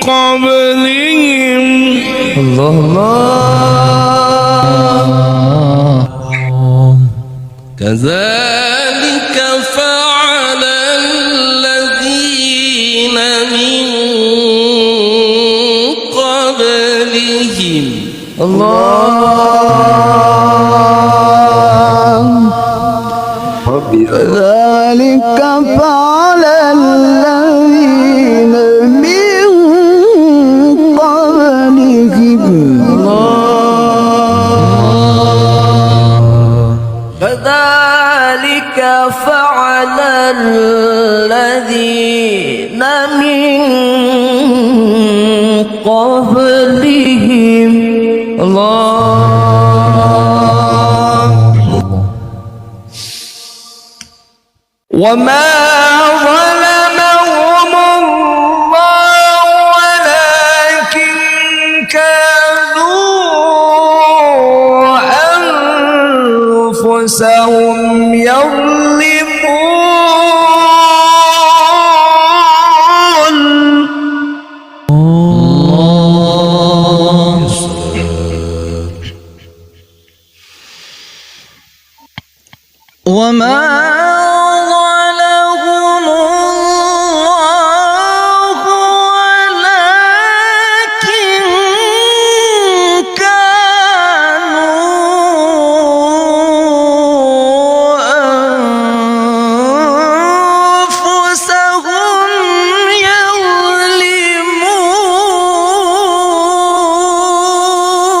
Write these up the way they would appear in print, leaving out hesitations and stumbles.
قبلهم الله الله كذلك فعل الذين من قبلهم كذلك فعل الذين من قبلهم كذلك فعل الذين من قبلهم الله وما ظلمهم الله ولكن كانوا أنفسهم وما ظلمهم الله ولكن كانوا أنفسهم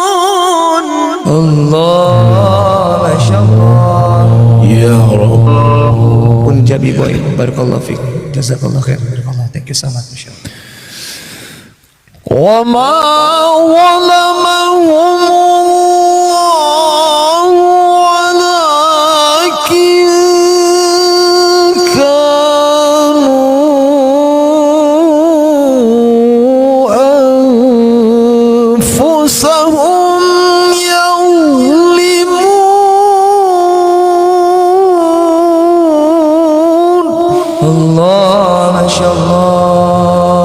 يظلمون الله ما شاء الله يا رب Punjabi boy, barakallahu fiik, jazakallahu khair, barakallahu, thank you so much, mashallah. وما ظلمهم الله ولكن كانوا أنفسهم يظلمون الله ما شاء الله.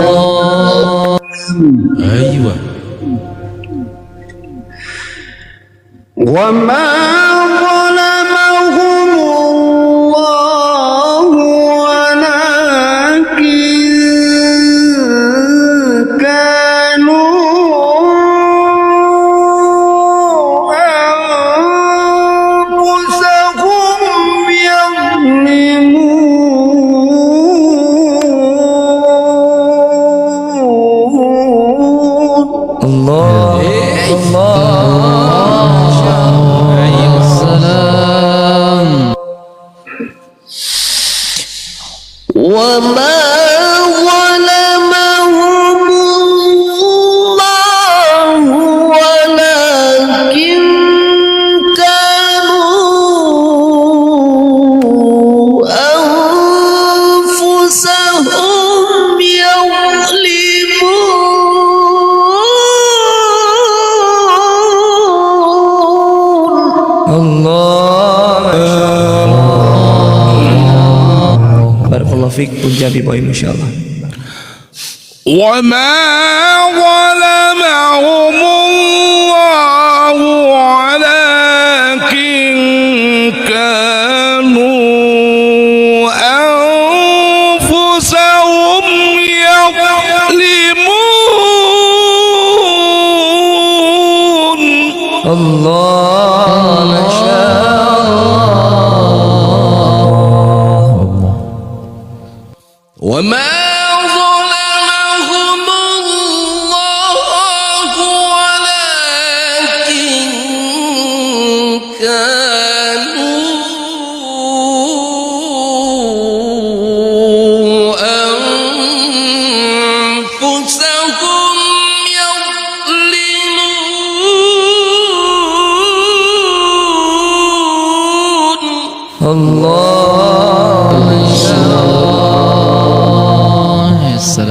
أيوة وما ظلمهم الله ولكن كانوا أنفسهم يظلمون الله أيوة السلام وما ظلمهم الله ولكن كانوا أنفسهم يظلمون الله barakallahu fiik Punjabi boy masyaallah. وما ظلمهم الله ولكن كانوا أنفسهم يظلمون Allah masyaallah. وما ظلمهم الله ولكن كانوا أنفسهم يظلمون Allah masyaallah.